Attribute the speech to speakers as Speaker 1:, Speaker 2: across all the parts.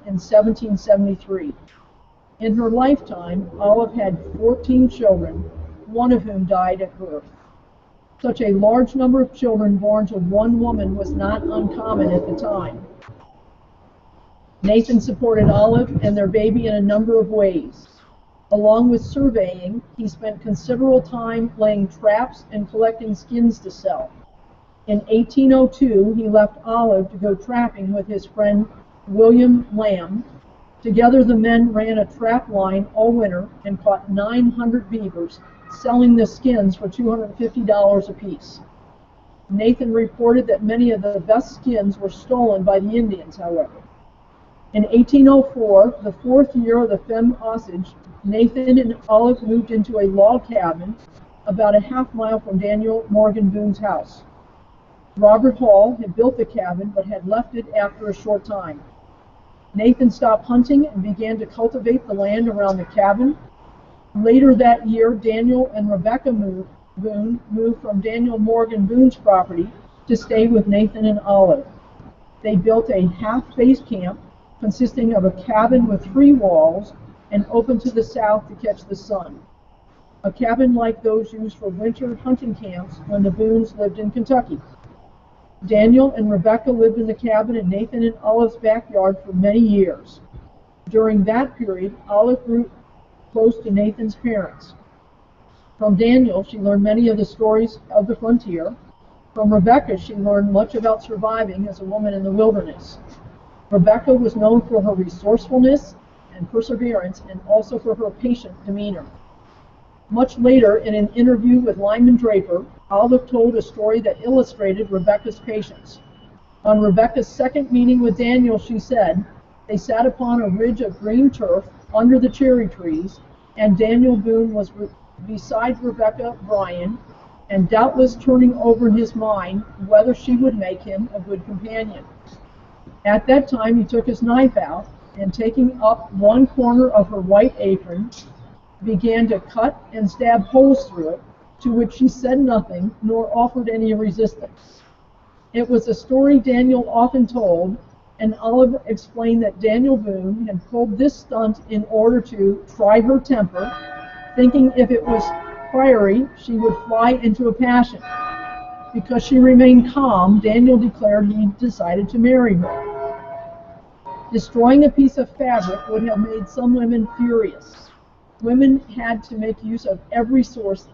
Speaker 1: in 1773. In her lifetime, Olive had 14 children, one of whom died at birth. Such a large number of children born to one woman was not uncommon at the time. Nathan supported Olive and their baby in a number of ways. Along with surveying, he spent considerable time laying traps and collecting skins to sell. In 1802, he left Olive to go trapping with his friend William Lamb. Together, the men ran a trap line all winter and caught 900 beavers, selling the skins for $250 apiece. Nathan reported that many of the best skins were stolen by the Indians, however. In 1804, the fourth year of the Femme Osage, Nathan and Olive moved into a log cabin about a half-mile from Daniel Morgan Boone's house. Robert Hall had built the cabin but had left it after a short time. Nathan stopped hunting and began to cultivate the land around the cabin. Later that year, Daniel and Rebecca Boone moved from Daniel Morgan Boone's property to stay with Nathan and Olive. They built a half-base camp consisting of a cabin with 3 walls and open to the south to catch the sun. A cabin like those used for winter hunting camps when the Boones lived in Kentucky. Daniel and Rebecca lived in the cabin in Nathan and Olive's backyard for many years. During that period, Olive grew close to Nathan's parents. From Daniel, she learned many of the stories of the frontier. From Rebecca, she learned much about surviving as a woman in the wilderness. Rebecca was known for her resourcefulness and perseverance, and also for her patient demeanor. Much later, in an interview with Lyman Draper, Olive told a story that illustrated Rebecca's patience. On Rebecca's second meeting with Daniel, she said, they sat upon a ridge of green turf under the cherry trees, and Daniel Boone was beside Rebecca Bryan, and doubtless turning over in his mind whether she would make him a good companion. At that time, he took his knife out, and taking up one corner of her white apron, began to cut and stab holes through it, to which she said nothing, nor offered any resistance. It was a story Daniel often told, and Olive explained that Daniel Boone had pulled this stunt in order to try her temper, thinking if it was fiery, she would fly into a passion. Because she remained calm, Daniel declared he decided to marry her. Destroying a piece of fabric would have made some women furious. Women had to make use of every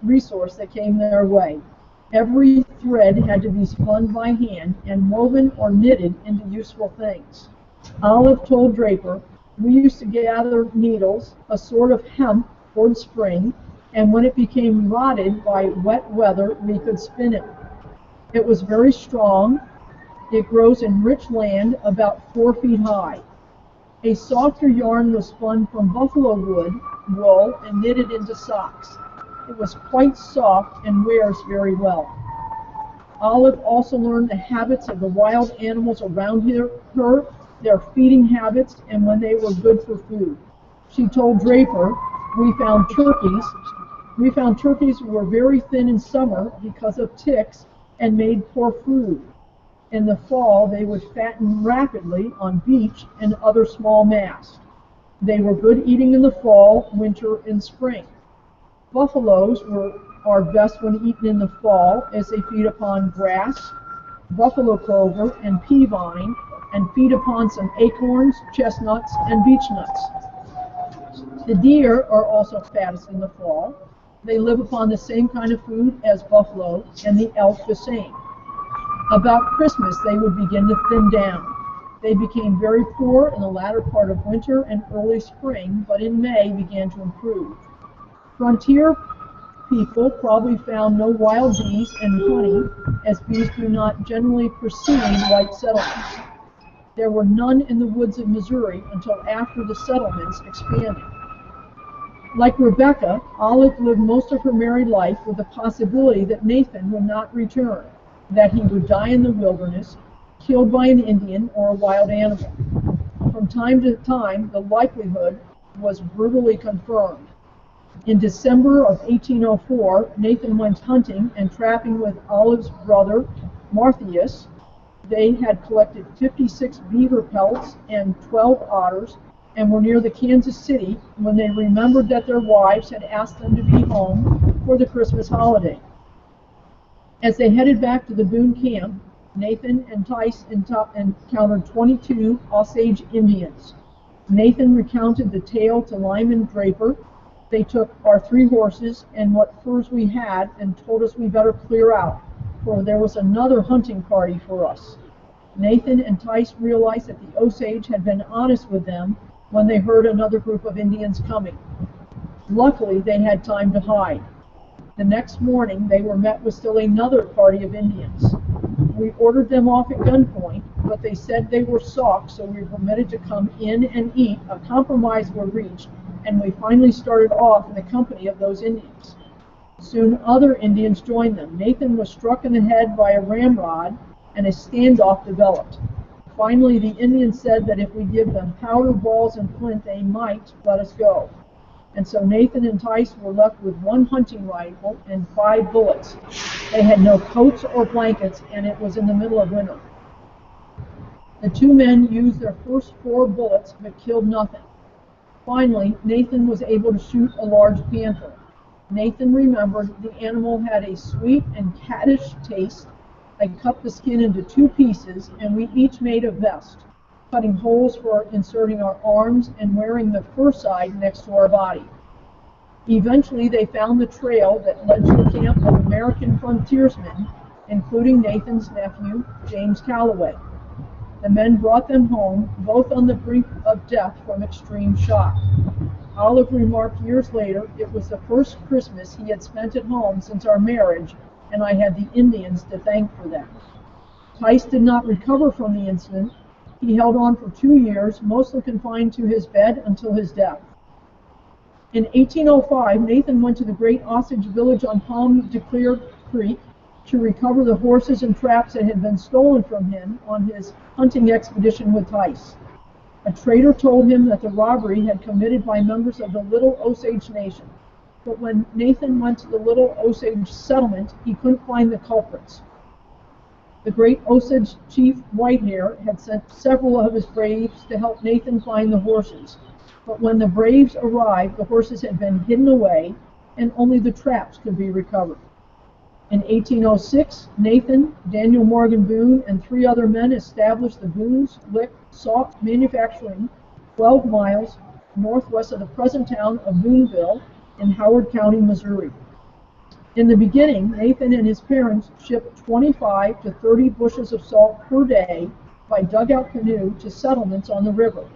Speaker 1: resource that came their way. Every thread had to be spun by hand and woven or knitted into useful things. Olive told Draper, we used to gather needles, a sort of hemp, toward spring, and when it became rotted by wet weather, we could spin it. It was very strong. It grows in rich land about 4 feet high. A softer yarn was spun from buffalo wool and knitted into socks. It was quite soft and wears very well. Olive also learned the habits of the wild animals around her, their feeding habits, and when they were good for food. She told Draper, we found turkeys who were very thin in summer because of ticks and made poor food. In the fall, they would fatten rapidly on beech and other small mast. They were good eating in the fall, winter, and spring. Buffaloes are best when eaten in the fall, as they feed upon grass, buffalo clover, and pea vine, and feed upon some acorns, chestnuts, and beech nuts. The deer are also fattest in the fall. They live upon the same kind of food as buffalo, and the elk the same. About Christmas, they would begin to thin down. They became very poor in the latter part of winter and early spring, but in May began to improve. Frontier people probably found no wild bees and honey, as bees do not generally precede white settlements. There were none in the woods of Missouri until after the settlements expanded. Like Rebecca, Olive lived most of her married life with the possibility that Nathan would not return, that he would die in the wilderness, killed by an Indian or a wild animal. From time to time, the likelihood was brutally confirmed. In December of 1804, Nathan went hunting and trapping with Olive's brother, Marthius. They had collected 56 beaver pelts and 12 otters and were near the Kansas City when they remembered that their wives had asked them to be home for the Christmas holiday. As they headed back to the Boone camp, Nathan and Tice encountered 22 Osage Indians. Nathan recounted the tale to Lyman Draper. They took our 3 horses and what furs we had and told us we better clear out, for there was another hunting party for us. Nathan and Tice realized that the Osage had been honest with them when they heard another group of Indians coming. Luckily, they had time to hide. The next morning, they were met with still another party of Indians. We ordered them off at gunpoint, but they said they were soft, so we were permitted to come in and eat. A compromise was reached, and we finally started off in the company of those Indians. Soon other Indians joined them. Nathan was struck in the head by a ramrod, and a standoff developed. Finally, the Indians said that if we give them powder, balls, and flint, they might let us go. And so Nathan and Tice were left with 1 hunting rifle and 5 bullets. They had no coats or blankets, and it was in the middle of winter. The 2 men used their first 4 bullets, but killed nothing. Finally, Nathan was able to shoot a large panther. Nathan remembered the animal had a sweet and caddish taste. I cut the skin into 2 pieces, and we each made a vest, cutting holes for inserting our arms and wearing the fur side next to our body. Eventually, they found the trail that led to the camp of American frontiersmen, including Nathan's nephew, James Calloway. The men brought them home, both on the brink of death from extreme shock. Olive remarked years later, it was the first Christmas he had spent at home since our marriage, and I had the Indians to thank for that. Tice did not recover from the incident. He held on for 2 years, mostly confined to his bed until his death. In 1805, Nathan went to the great Osage village on Palm de Clear Creek to recover the horses and traps that had been stolen from him on his hunting expedition with Tice. A trader told him that the robbery had been committed by members of the Little Osage Nation. But when Nathan went to the Little Osage settlement, he couldn't find the culprits. The great Osage chief Whitehair had sent several of his braves to help Nathan find the horses. But when the braves arrived, the horses had been hidden away, and only the traps could be recovered. In 1806, Nathan, Daniel Morgan Boone, and 3 other men established the Boone's Lick Salt Manufacturing 12 miles northwest of the present town of Booneville in Howard County, Missouri. In the beginning, Nathan and his parents shipped 25 to 30 bushels of salt per day by dugout canoe to settlements on the river.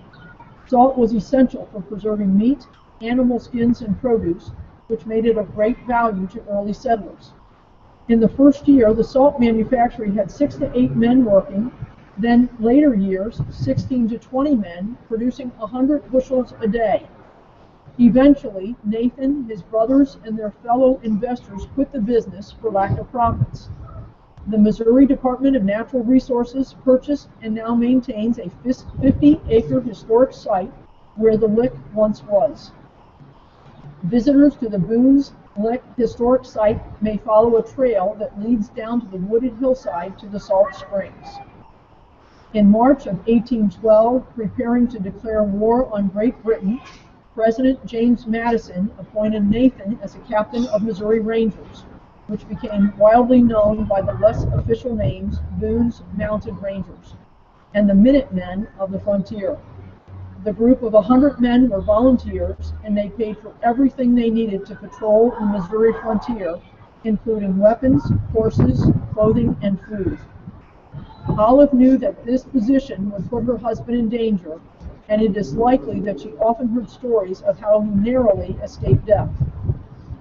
Speaker 1: Salt was essential for preserving meat, animal skins, and produce, which made it of great value to early settlers. In the first year, the salt manufactory had 6 to 8 men working, then later years, 16 to 20 men, producing 100 bushels a day. Eventually, Nathan, his brothers, and their fellow investors quit the business for lack of profits. The Missouri Department of Natural Resources purchased and now maintains a 50-acre historic site where the lick once was. Visitors to the Boone's Lick historic site may follow a trail that leads down to the wooded hillside to the salt springs. In March of 1812, preparing to declare war on Great Britain, President James Madison appointed Nathan as a captain of Missouri Rangers, which became widely known by the less official names Boone's Mounted Rangers, and the Minutemen of the Frontier. The group of 100 men were volunteers, and they paid for everything they needed to patrol the Missouri frontier, including weapons, horses, clothing, and food. Olive knew that this position would put her husband in danger, and it is likely that she often heard stories of how he narrowly escaped death.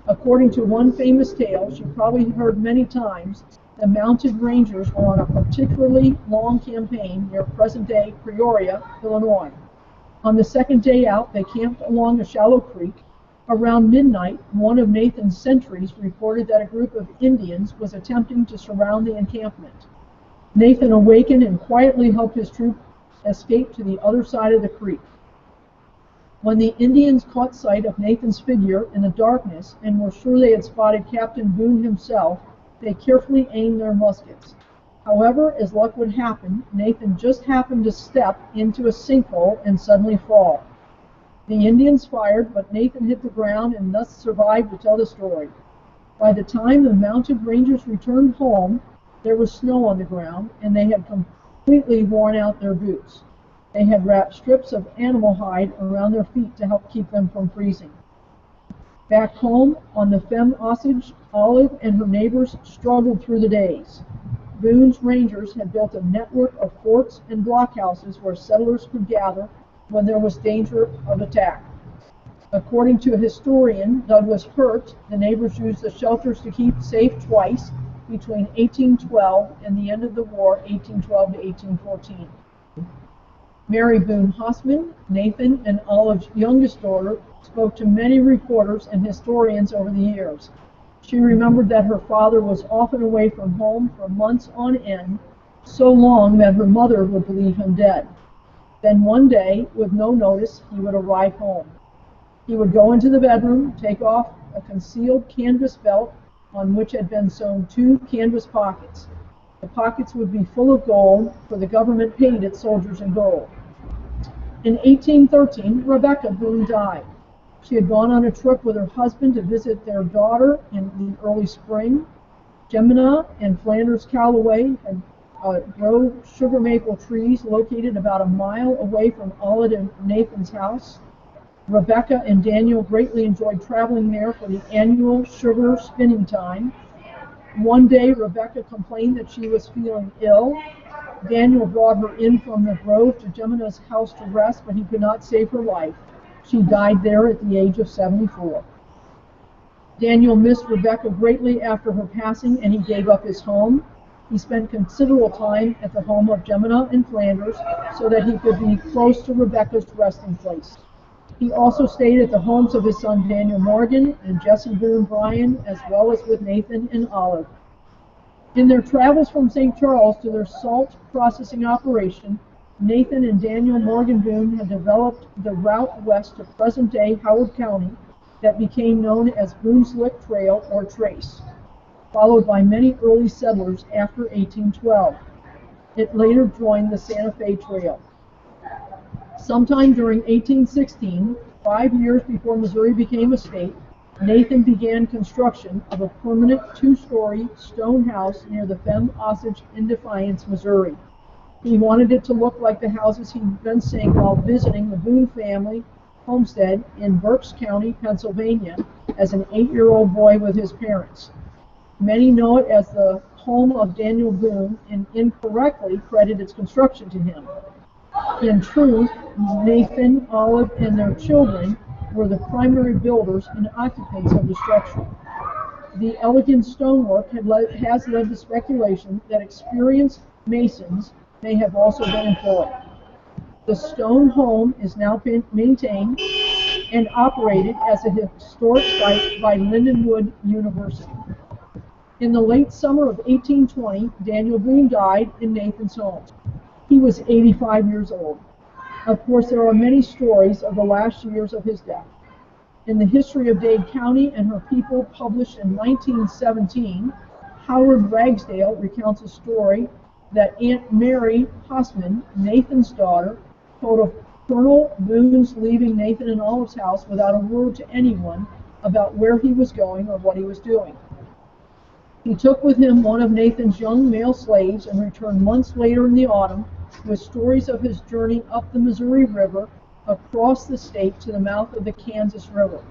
Speaker 1: According to one famous tale she probably heard many times, the Mounted Rangers were on a particularly long campaign near present-day Peoria, Illinois. On the second day out, they camped along a shallow creek. Around midnight, one of Nathan's sentries reported that a group of Indians was attempting to surround the encampment. Nathan awakened and quietly helped his troop escape to the other side of the creek. When the Indians caught sight of Nathan's figure in the darkness and were sure they had spotted Captain Boone himself, they carefully aimed their muskets. However, as luck would happen, Nathan just happened to step into a sinkhole and suddenly fall. The Indians fired, but Nathan hit the ground and thus survived to tell the story. By the time the mounted rangers returned home, there was snow on the ground, and they had completely worn out their boots. They had wrapped strips of animal hide around their feet to help keep them from freezing. Back home, on the Femme Osage, Olive and her neighbors struggled through the days. Boone's Rangers had built a network of forts and blockhouses where settlers could gather when there was danger of attack. According to a historian, Douglas Hurt, the neighbors used the shelters to keep safe twice, between 1812 and the end of the war, 1812 to 1814. Mary Boone Hossman, Nathan and Olive's youngest daughter, spoke to many reporters and historians over the years. She remembered that her father was often away from home for months on end, so long that her mother would believe him dead. Then one day, with no notice, he would arrive home. He would go into the bedroom, take off a concealed canvas belt on which had been sewn 2 canvas pockets. The pockets would be full of gold, for the government paid its soldiers in gold. In 1813, Rebecca Boone died. She had gone on a trip with her husband to visit their daughter in the early spring. Jemina and Flanders Calloway had grown sugar maple trees located about a mile away from Olive and Nathan's house. Rebecca and Daniel greatly enjoyed traveling there for the annual sugar spinning time. One day, Rebecca complained that she was feeling ill. Daniel brought her in from the grove to Jemina's house to rest, but he could not save her life. She died there at the age of 74. Daniel missed Rebecca greatly after her passing, and he gave up his home. He spent considerable time at the home of Jemina in Flanders so that he could be close to Rebecca's resting place. He also stayed at the homes of his son Daniel Morgan and Jesse Boone Bryan, as well as with Nathan and Olive. In their travels from St. Charles to their salt processing operation, Nathan and Daniel Morgan Boone had developed the route west to present-day Howard County that became known as Boone's Lick Trail or Trace, followed by many early settlers after 1812. It later joined the Santa Fe Trail. Sometime during 1816, 5 years before Missouri became a state, Nathan began construction of a permanent 2-story stone house near the Femme Osage in Defiance, Missouri. He wanted it to look like the houses he'd been seeing while visiting the Boone family homestead in Berks County, Pennsylvania, as an 8-year-old boy with his parents. Many know it as the home of Daniel Boone and incorrectly credit its construction to him. In truth, Nathan, Olive, and their children were the primary builders and occupants of the structure. The elegant stonework has led to speculation that experienced masons may have also been employed. The stone home is now maintained and operated as a historic site by Lindenwood University. In the late summer of 1820, Daniel Boone died in Nathan's home. He was 85 years old. Of course, there are many stories of the last years of his death. In the History of Dade County and Her People, published in 1917, Howard Ragsdale recounts a story that Aunt Mary Hossman, Nathan's daughter, told of Colonel Boone's leaving Nathan and Olive's house without a word to anyone about where he was going or what he was doing. He took with him one of Nathan's young male slaves and returned months later in the autumn with stories of his journey up the Missouri River across the state to the mouth of the Kansas River.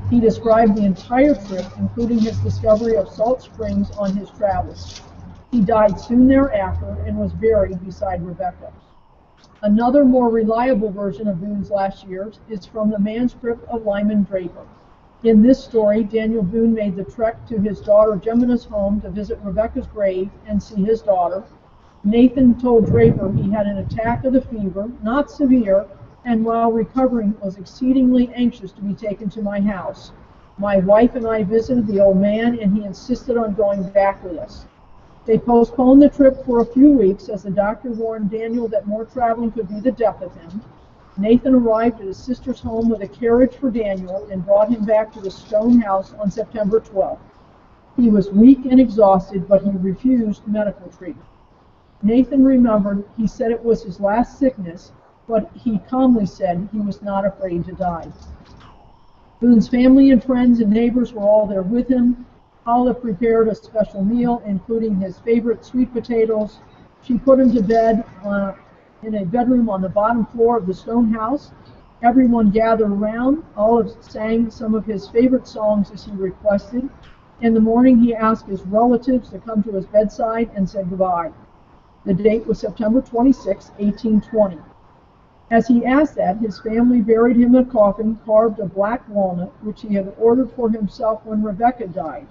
Speaker 1: He described the entire trip, including his discovery of salt springs on his travels. He died soon thereafter and was buried beside Rebecca. Another more reliable version of Boone's last years is from the manuscript of Lyman Draper. In this story, Daniel Boone made the trek to his daughter Jemina's home to visit Rebecca's grave and see his daughter. Nathan told Draper he had an attack of the fever, not severe, and while recovering was exceedingly anxious to be taken to my house. My wife and I visited the old man, and he insisted on going back with us. They postponed the trip for a few weeks as the doctor warned Daniel that more traveling could be the death of him. Nathan arrived at his sister's home with a carriage for Daniel and brought him back to the stone house on September 12th. He was weak and exhausted, but he refused medical treatment. Nathan remembered he said it was his last sickness, but he calmly said he was not afraid to die. Boone's family and friends and neighbors were all there with him. Olive prepared a special meal, including his favorite sweet potatoes. She put him to bed in a bedroom on the bottom floor of the stone house. Everyone gathered around. Olive sang some of his favorite songs as he requested. In the morning, he asked his relatives to come to his bedside and said goodbye. The date was September 26, 1820. As he asked that, his family buried him in a coffin carved of black walnut, which he had ordered for himself when Rebecca died.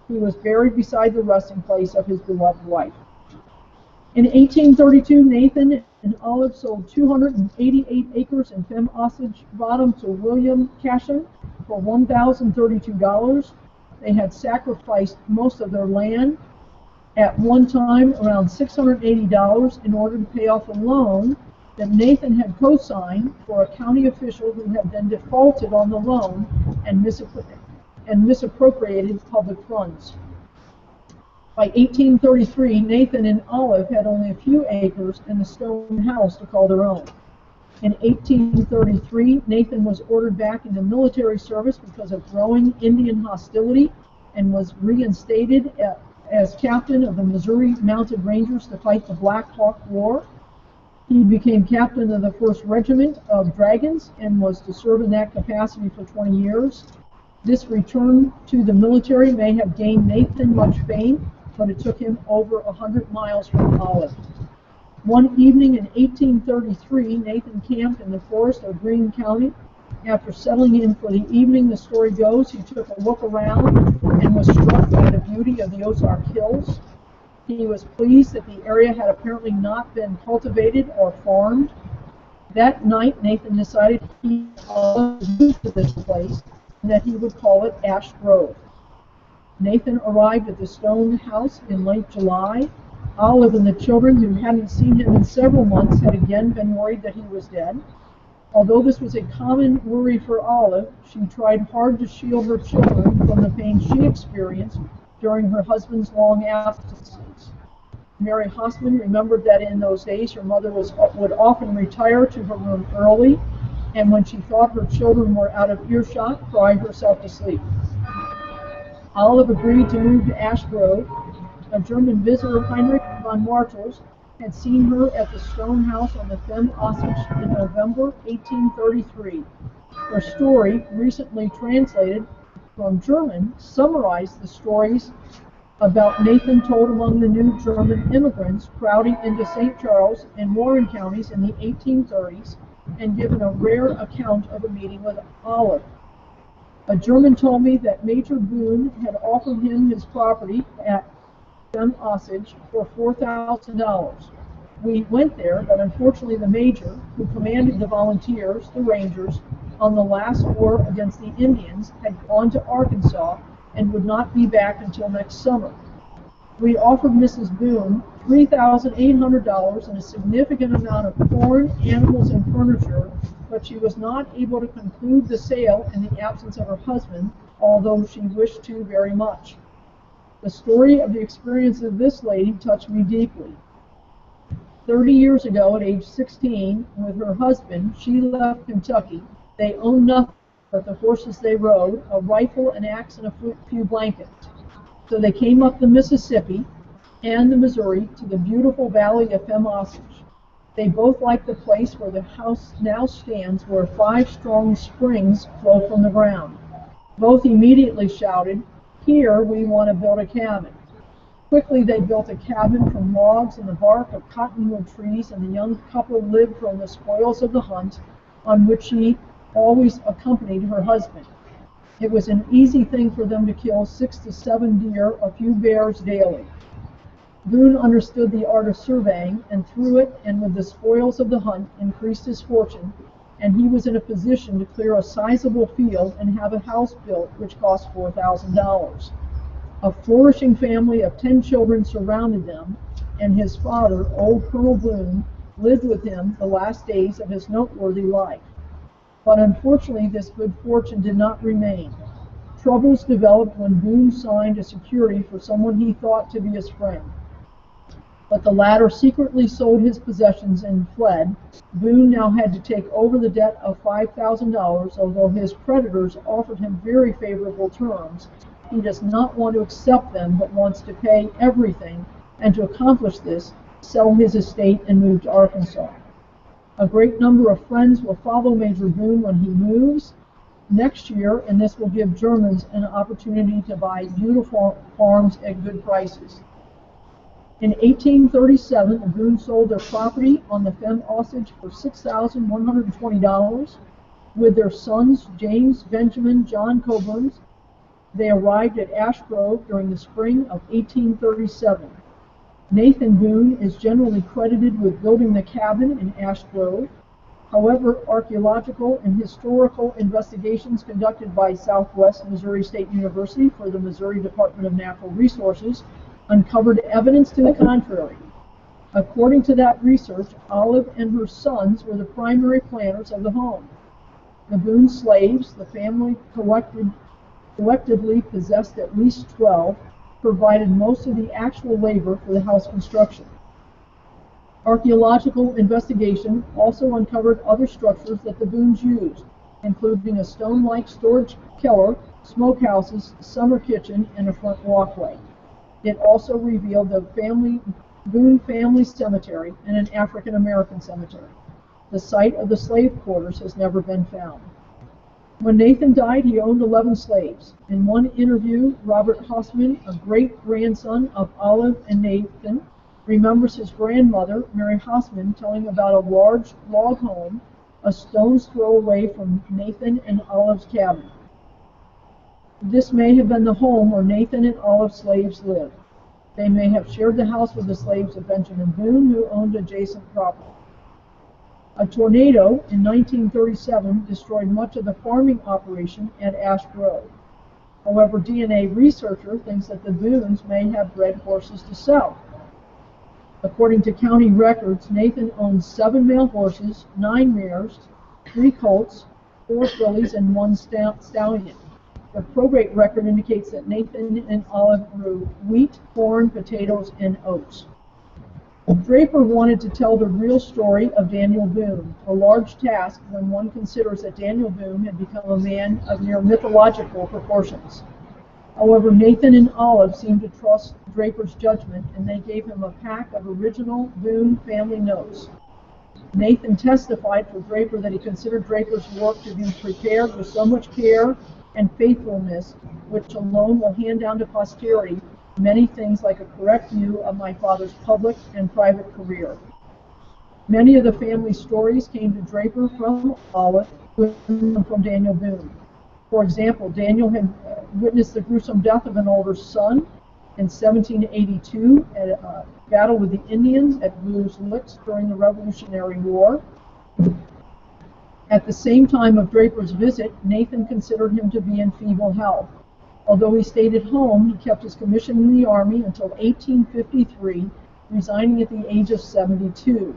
Speaker 1: He was buried beside the resting place of his beloved wife. In 1832, Nathan and Olive sold 288 acres in Femme Osage Bottom to William Cashin for $1,032. They had sacrificed most of their land, at one time around $680, in order to pay off a loan that Nathan had co-signed for a county official who had then defaulted on the loan and misappropriated public funds. By 1833, Nathan and Olive had only a few acres and the stone house to call their own. In 1833, Nathan was ordered back into military service because of growing Indian hostility and was reinstated as captain of the Missouri Mounted Rangers to fight the Black Hawk War. He became captain of the 1st Regiment of Dragons and was to serve in that capacity for 20 years. This return to the military may have gained Nathan much fame, but it took him over 100 miles from Olive. One evening in 1833, Nathan camped in the forest of Greene County. After settling in for the evening, the story goes, he took a look around and was struck by the beauty of the Ozark Hills. He was pleased that the area had apparently not been cultivated or farmed. That night, Nathan decided he was new to this place and that he would call it Ash Grove. Nathan arrived at the stone house in late July. Olive and the children, who hadn't seen him in several months, had again been worried that he was dead. Although this was a common worry for Olive, she tried hard to shield her children from the pain she experienced during her husband's long absences. Mary Hossman remembered that in those days her mother would often retire to her room early, and when she thought her children were out of earshot, cry herself to sleep. Olive agreed to move to Ash Grove. A German visitor, Heinrich von Martels, had seen her at the stone house on the Femme Osage in November 1833. Her story, recently translated from German, summarized the stories about Nathan told among the new German immigrants crowding into St. Charles and Warren counties in the 1830s, and given a rare account of a meeting with Olive. A German told me that Major Boone had offered him his property at Femme Osage for $4,000. We went there, but unfortunately the Major, who commanded the volunteers, the Rangers, on the last war against the Indians, had gone to Arkansas and would not be back until next summer. We offered Mrs. Boone $3,800 and a significant amount of corn, animals, and furniture, but she was not able to conclude the sale in the absence of her husband, although she wished to very much. The story of the experience of this lady touched me deeply. 30 years ago, at age 16, with her husband, she left Kentucky. They owned nothing but the horses they rode, a rifle, an axe, and a few blankets. So they came up the Mississippi and the Missouri to the beautiful valley of Femme Osage. They both liked the place where the house now stands, where 5 strong springs flow from the ground. Both immediately shouted, "Here we want to build a cabin." Quickly they built a cabin from logs and the bark of cottonwood trees, and the young couple lived from the spoils of the hunt, on which she always accompanied her husband. It was an easy thing for them to kill 6 to 7 deer, a few bears daily. Boone understood the art of surveying, and through it and with the spoils of the hunt increased his fortune, and he was in a position to clear a sizable field and have a house built which cost $4,000. A flourishing family of 10 children surrounded them, and his father, old Colonel Boone, lived with him the last days of his noteworthy life. But unfortunately, this good fortune did not remain. Troubles developed when Boone signed a security for someone he thought to be his friend. but the latter secretly sold his possessions and fled. Boone now had to take over the debt of $5,000, although his creditors offered him very favorable terms. He does not want to accept them, but wants to pay everything, and to accomplish this, sell his estate and move to Arkansas. A great number of friends will follow Major Boone when he moves next year, and this will give Germans an opportunity to buy beautiful farms at good prices. In 1837, the Boones sold their property on the Femme Osage for $6,120. With their sons, James, Benjamin, John Coburns, they arrived at Ash Grove during the spring of 1837. Nathan Boone is generally credited with building the cabin in Ash Grove. However, archaeological and historical investigations conducted by Southwest Missouri State University for the Missouri Department of Natural Resources uncovered evidence to the contrary. According to that research, Olive and her sons were the primary planners of the home. The Boone slaves, the family collectively possessed at least 12, provided most of the actual labor for the house construction. Archaeological investigation also uncovered other structures that the Boones used, including a stone-like storage cellar, smokehouses, summer kitchen, and a front walkway. It also revealed the Boone family cemetery and an African American cemetery. The site of the slave quarters has never been found. When Nathan died, he owned 11 slaves. In one interview, Robert Hossman, a great-grandson of Olive and Nathan, remembers his grandmother, Mary Hossman, telling about a large log home a stone's throw away from Nathan and Olive's cabin. This may have been the home where Nathan and Olive's slaves lived. They may have shared the house with the slaves of Benjamin Boone, who owned adjacent property. A tornado in 1937 destroyed much of the farming operation at Ash Grove. However, DNA researcher thinks that the Boones may have bred horses to sell. According to county records, Nathan owned 7 male horses, 9 mares, 3 colts, 4 fillies, and 1 stallion. The probate record indicates that Nathan and Olive grew wheat, corn, potatoes, and oats. Draper wanted to tell the real story of Daniel Boone, a large task when one considers that Daniel Boone had become a man of near mythological proportions. However, Nathan and Olive seemed to trust Draper's judgment, and they gave him a pack of original Boone family notes. Nathan testified for Draper that he considered Draper's work to be prepared with so much care and faithfulness, which alone will hand down to posterity many things like a correct view of my father's public and private career. Many of the family stories came to Draper from Olive, from Daniel Boone. For example, Daniel had witnessed the gruesome death of an older son in 1782 at a battle with the Indians at Blue's Licks during the Revolutionary War. At the same time of Draper's visit, Nathan considered him to be in feeble health. Although he stayed at home, he kept his commission in the Army until 1853, resigning at the age of 72.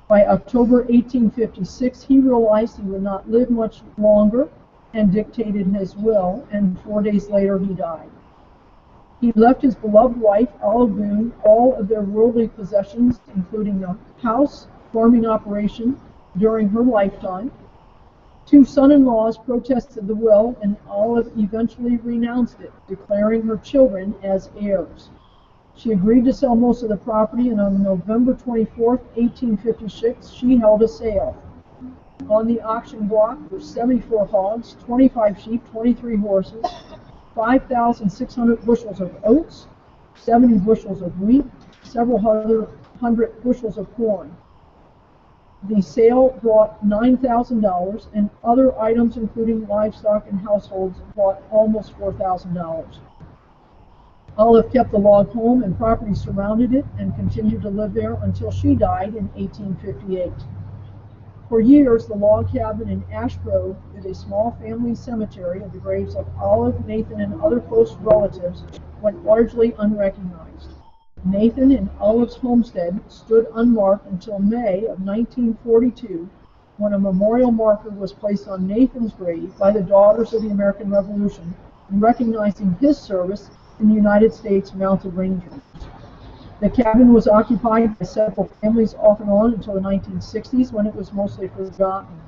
Speaker 1: By October 1856, he realized he would not live much longer and dictated his will, and 4 days later he died. He left his beloved wife, Olive Boone, all of their worldly possessions, including the house, farming operation, during her lifetime. 2 son-in-laws protested the will, and Olive eventually renounced it, declaring her children as heirs. She agreed to sell most of the property, and on November 24, 1856, she held a sale. On the auction block were 74 hogs, 25 sheep, 23 horses, 5,600 bushels of oats, 70 bushels of wheat, several hundred bushels of corn. The sale brought $9,000, and other items, including livestock and households, brought almost $4,000. Olive kept the log home and property surrounded it and continued to live there until she died in 1858. For years, the log cabin in Ash Grove is a small family cemetery of the graves of Olive, Nathan, and other close relatives went largely unrecognized. Nathan and Olive's homestead stood unmarked until May of 1942, when a memorial marker was placed on Nathan's grave by the Daughters of the American Revolution, recognizing his service in the United States Mounted Rangers. The cabin was occupied by several families off and on until the 1960s, when it was mostly forgotten.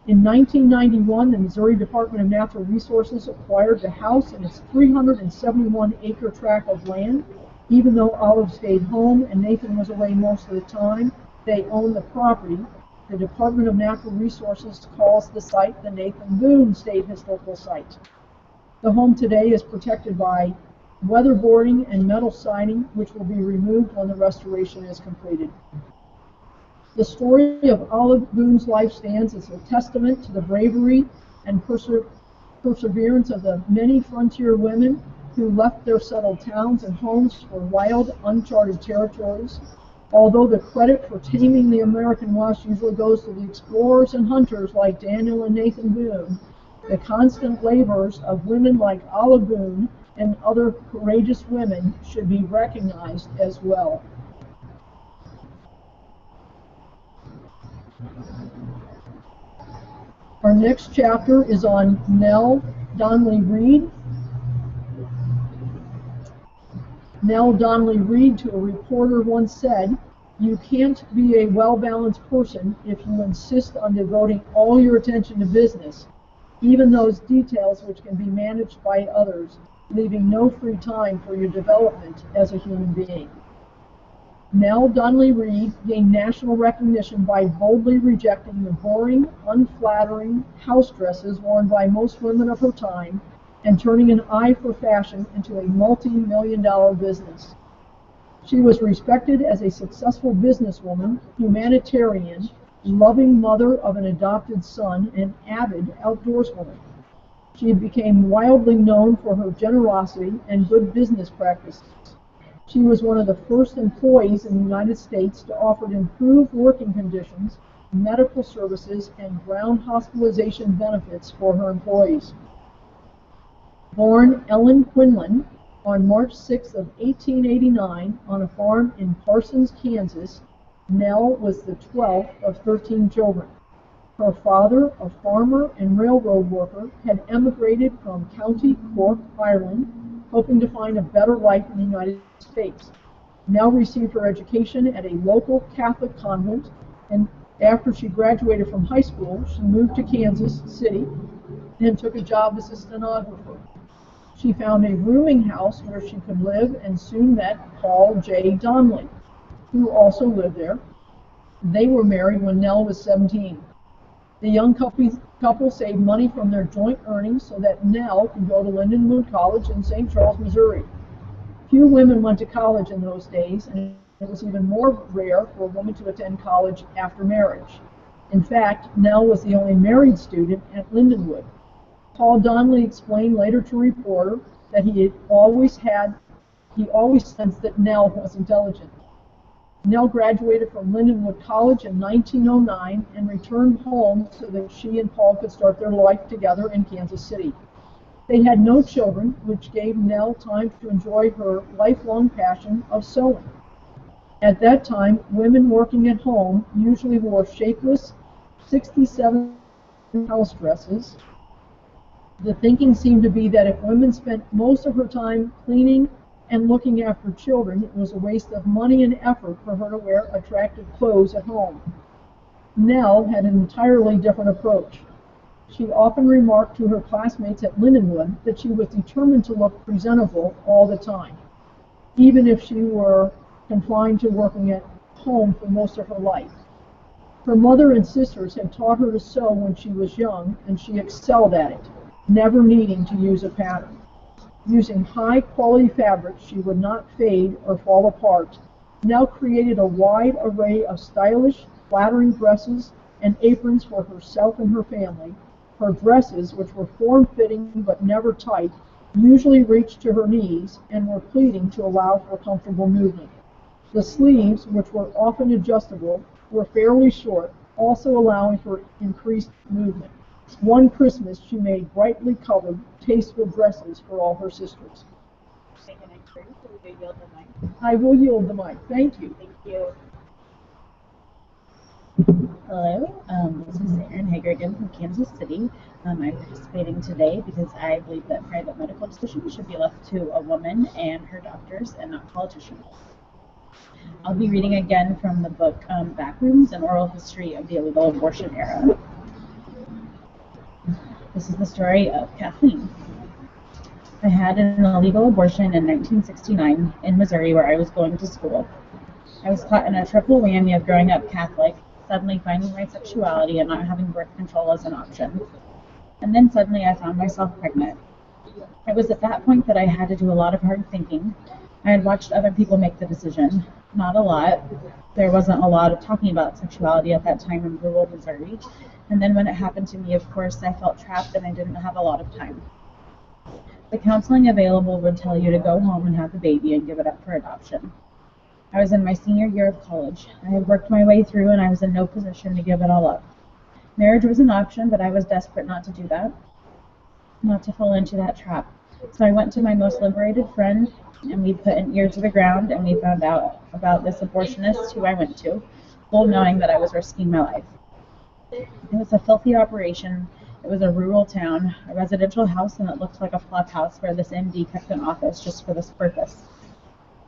Speaker 1: In 1991, the Missouri Department of Natural Resources acquired the house and its 371-acre tract of land. Even though Olive stayed home and Nathan was away most of the time, they owned the property. The Department of Natural Resources calls the site the Nathan Boone State Historical Site. The home today is protected by weatherboarding and metal siding, which will be removed when the restoration is completed. The story of Olive Boone's life stands as a testament to the bravery and perseverance of the many frontier women who left their settled towns and homes for wild, uncharted territories. Although the credit for taming the American West usually goes to the explorers and hunters like Daniel and Nathan Boone, the constant labors of women like Olive Boone and other courageous women should be recognized as well. Our next chapter is on Nell Donnelly Reed. Nell Donnelly Reed, to a reporter, once said, "You can't be a well-balanced person if you insist on devoting all your attention to business, even those details which can be managed by others, leaving no free time for your development as a human being." Nell Donnelly Reed gained national recognition by boldly rejecting the boring, unflattering house dresses worn by most women of her time and turning an eye for fashion into a multi-million-dollar business. She was respected as a successful businesswoman, humanitarian, loving mother of an adopted son, and avid outdoorswoman. She became widely known for her generosity and good business practices. She was one of the first employees in the United States to offer improved working conditions, medical services, and ground hospitalization benefits for her employees. Born Ellen Quinlan on March 6 of 1889 on a farm in Parsons, Kansas, Nell was the 12th of 13 children. Her father, a farmer and railroad worker, had emigrated from County Cork, Ireland, hoping to find a better life in the United States. Nell received her education at a local Catholic convent, and after she graduated from high school, she moved to Kansas City and took a job as a stenographer. She found a rooming house where she could live and soon met Paul J. Donnelly, who also lived there. They were married when Nell was 17. The young couple saved money from their joint earnings so that Nell could go to Lindenwood College in St. Charles, Missouri. Few women went to college in those days, and it was even more rare for a woman to attend college after marriage. In fact, Nell was the only married student at Lindenwood. Paul Donnelly explained later to a reporter that he always sensed that Nell was intelligent. Nell graduated from Lindenwood College in 1909 and returned home so that she and Paul could start their life together in Kansas City. They had no children, which gave Nell time to enjoy her lifelong passion of sewing. At that time, women working at home usually wore shapeless 67 house dresses. The thinking seemed to be that if women spent most of her time cleaning and looking after children, it was a waste of money and effort for her to wear attractive clothes at home. Nell had an entirely different approach. She often remarked to her classmates at Lindenwood that she was determined to look presentable all the time, even if she were confined to working at home for most of her life. Her mother and sisters had taught her to sew when she was young, and she excelled at it, never needing to use a pattern. Using high-quality fabrics she would not fade or fall apart, Nell created a wide array of stylish, flattering dresses and aprons for herself and her family. Her dresses, which were form-fitting but never tight, usually reached to her knees and were pleating to allow for comfortable movement. The sleeves, which were often adjustable, were fairly short, also allowing for increased movement. One Christmas, she made brightly colored, tasteful dresses for all her sisters. I will yield the mic. Thank you.
Speaker 2: Thank you. Hello, this is Erin Hager again from Kansas City. I'm participating today because I believe that private medical decisions should be left to a woman and her doctors and not politicians. I'll be reading again from the book Backrooms, an Oral History of the Illegal Abortion Era. This is the story of Kathleen. I had an illegal abortion in 1969 in Missouri, where I was going to school. I was caught in a triple whammy of growing up Catholic, suddenly finding my sexuality and not having birth control as an option. And then suddenly I found myself pregnant. It was at that point that I had to do a lot of hard thinking. I had watched other people make the decision. Not a lot. There wasn't a lot of talking about sexuality at that time in rural Missouri. And then when it happened to me, of course, I felt trapped and I didn't have a lot of time. The counseling available would tell you to go home and have the baby and give it up for adoption. I was in my senior year of college. I had worked my way through and I was in no position to give it all up. Marriage was an option, but I was desperate not to do that, not to fall into that trap. So I went to my most liberated friend, and we put an ear to the ground, and we found out about this abortionist who I went to, full knowing that I was risking my life. It was a filthy operation. It was a rural town, a residential house, and it looked like a flop house where this MD kept an office just for this purpose.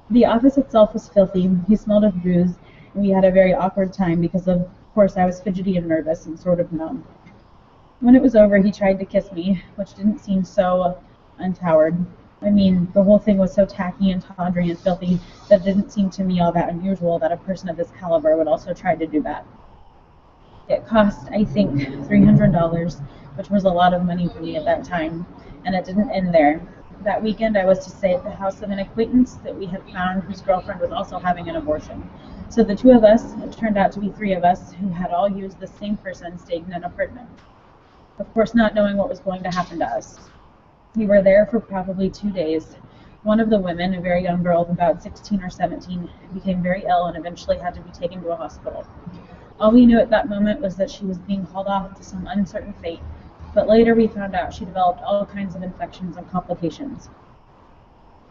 Speaker 2: The office itself was filthy. He smelled of booze, and we had a very awkward time because, of course, I was fidgety and nervous and sort of numb. When it was over, he tried to kiss me, which didn't seem so untoward. I mean, the whole thing was so tacky and tawdry and filthy that it didn't seem to me all that unusual that a person of this caliber would also try to do that. It cost, I think, $300, which was a lot of money for me at that time, and it didn't end there. That weekend, I was to stay at the house of an acquaintance that we had found whose girlfriend was also having an abortion. So the two of us, it turned out to be three of us, who had all used the same person, stayed in an apartment. Of course, not knowing what was going to happen to us. We were there for probably 2 days. One of the women, a very young girl of about 16 or 17, became very ill and eventually had to be taken to a hospital. All we knew at that moment was that she was being hauled off to some uncertain fate, but later we found out she developed all kinds of infections and complications.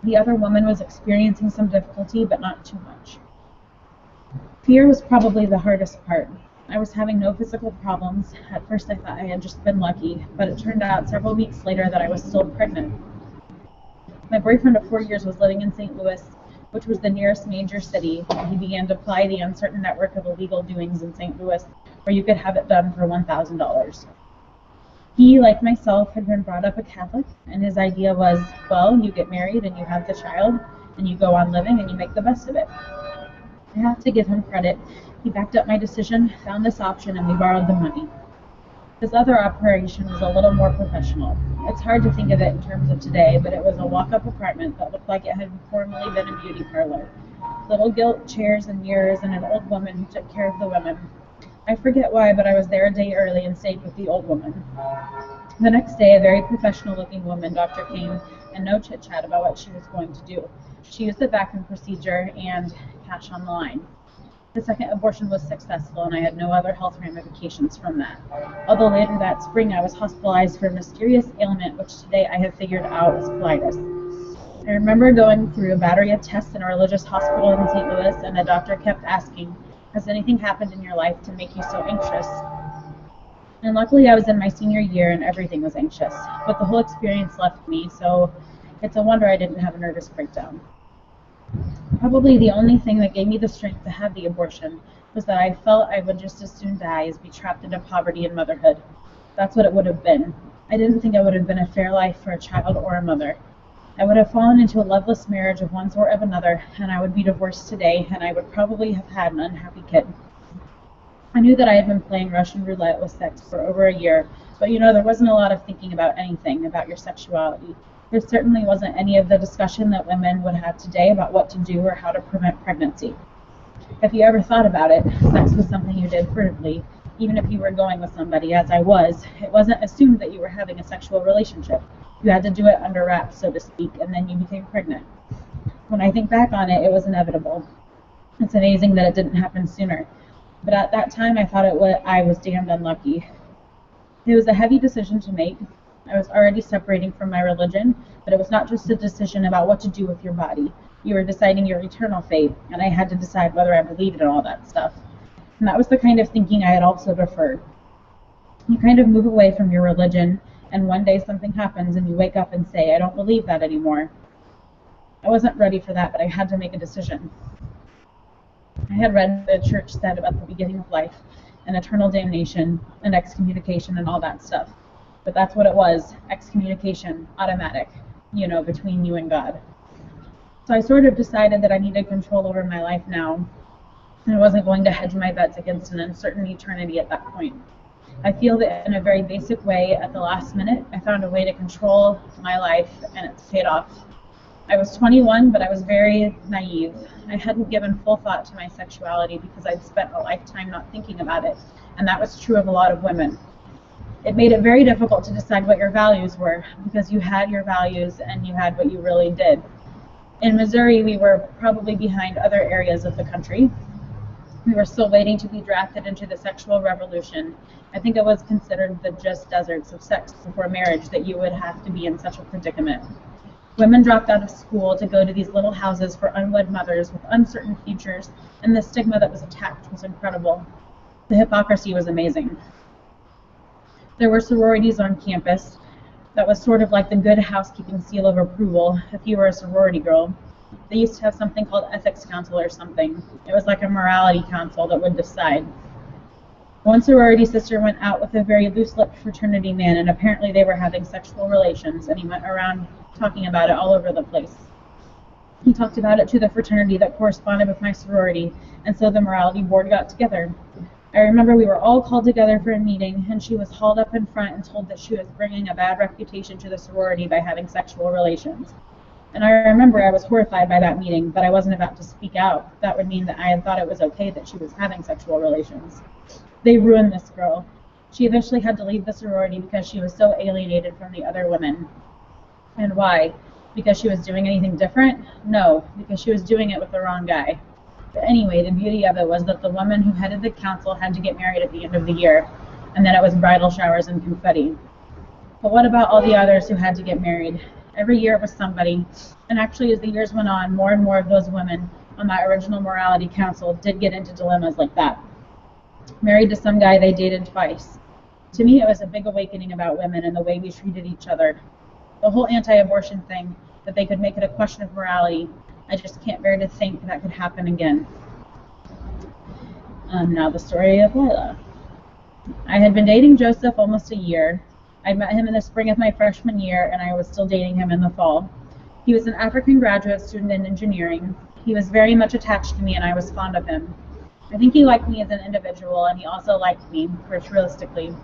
Speaker 2: The other woman was experiencing some difficulty, but not too much. Fear was probably the hardest part. I was having no physical problems. At first I thought I had just been lucky, but it turned out several weeks later that I was still pregnant. My boyfriend of 4 years was living in St. Louis, which was the nearest major city, and he began to ply the uncertain network of illegal doings in St. Louis, where you could have it done for $1,000. He, like myself, had been brought up a Catholic, and his idea was, well, you get married and you have the child, and you go on living and you make the best of it. I have to give him credit. He backed up my decision, found this option, and we borrowed the money. This other operation was a little more professional. It's hard to think of it in terms of today, but it was a walk-up apartment that looked like it had formerly been a beauty parlor. Little gilt chairs and mirrors and an old woman who took care of the women. I forget why, but I was there a day early and stayed with the old woman. The next day, a very professional-looking woman doctor came, and no chit-chat about what she was going to do. She used the vacuum procedure and cash on the line. The second abortion was successful, and I had no other health ramifications from that. Although later that spring, I was hospitalized for a mysterious ailment, which today I have figured out was colitis. I remember going through a battery of tests in a religious hospital in St. Louis, and the doctor kept asking, has anything happened in your life to make you so anxious? And luckily I was in my senior year and everything was anxious, but the whole experience left me, so it's a wonder I didn't have a nervous breakdown. Probably the only thing that gave me the strength to have the abortion was that I felt I would just as soon die as be trapped into poverty and motherhood. That's what it would have been. I didn't think it would have been a fair life for a child or a mother. I would have fallen into a loveless marriage of one sort or another, and I would be divorced today, and I would probably have had an unhappy kid. I knew that I had been playing Russian roulette with sex for over a year, but there wasn't a lot of thinking about anything about your sexuality. There certainly wasn't any of the discussion that women would have today about what to do or how to prevent pregnancy. If you ever thought about it, sex was something you did furtively. Even if you were going with somebody, as I was, it wasn't assumed that you were having a sexual relationship. You had to do it under wraps, so to speak, and then you became pregnant. When I think back on it, it was inevitable. It's amazing that it didn't happen sooner. But at that time, I thought I was damned unlucky. It was a heavy decision to make. I was already separating from my religion, but it was not just a decision about what to do with your body. You were deciding your eternal fate, and I had to decide whether I believed in all that stuff. And that was the kind of thinking I had also deferred. You kind of move away from your religion, and one day something happens and you wake up and say, I don't believe that anymore. I wasn't ready for that, but I had to make a decision. I had read what the church said about the beginning of life and eternal damnation and excommunication and all that stuff. But that's what it was, excommunication, automatic, between you and God. So I sort of decided that I needed control over my life now, and I wasn't going to hedge my bets against an uncertain eternity at that point. I feel that in a very basic way, at the last minute, I found a way to control my life, and it's paid off. I was 21, but I was very naive. I hadn't given full thought to my sexuality because I'd spent a lifetime not thinking about it, and that was true of a lot of women. It made it very difficult to decide what your values were, because you had your values and you had what you really did. In Missouri, we were probably behind other areas of the country. We were still waiting to be drafted into the sexual revolution. I think it was considered the just deserts of sex before marriage that you would have to be in such a predicament. Women dropped out of school to go to these little houses for unwed mothers with uncertain futures, and the stigma that was attached was incredible. The hypocrisy was amazing. There were sororities on campus. That was sort of like the good housekeeping seal of approval if you were a sorority girl. They used to have something called ethics council or something. It was like a morality council that would decide. One sorority sister went out with a very loose-lipped fraternity man, and apparently they were having sexual relations, and he went around talking about it all over the place. He talked about it to the fraternity that corresponded with my sorority, and so the morality board got together. I remember we were all called together for a meeting, and she was hauled up in front and told that she was bringing a bad reputation to the sorority by having sexual relations. And I remember I was horrified by that meeting, but I wasn't about to speak out. That would mean that I had thought it was okay that she was having sexual relations. They ruined this girl. She eventually had to leave the sorority because she was so alienated from the other women. And why? Because she was doing anything different? No, because she was doing it with the wrong guy. But anyway, the beauty of it was that the woman who headed the council had to get married at the end of the year, and then it was bridal showers and confetti. But what about all the others who had to get married? Every year it was somebody, and actually as the years went on, more and more of those women on that original morality council did get into dilemmas like that. Married to some guy they dated twice. To me, it was a big awakening about women and the way we treated each other. The whole anti-abortion thing, that they could make it a question of morality, I just can't bear to think that could happen again. Now the story of Lila. I had been dating Joseph almost a year. I met him in the spring of my freshman year, and I was still dating him in the fall. He was an African graduate student in engineering. He was very much attached to me, and I was fond of him. I think he liked me as an individual, and he also liked me, ritualistically.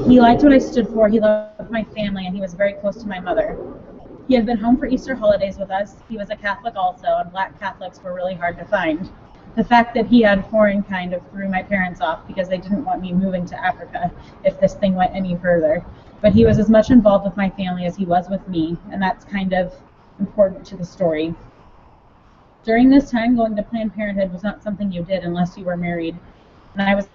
Speaker 2: He liked what I stood for, he loved my family, and he was very close to my mother. He had been home for Easter holidays with us. He was a Catholic also, and black Catholics were really hard to find. The fact that he had foreign kind of threw my parents off because they didn't want me moving to Africa if this thing went any further. But he was as much involved with my family as he was with me, and that's kind of important to the story. During this time, going to Planned Parenthood was not something you did unless you were married, and I was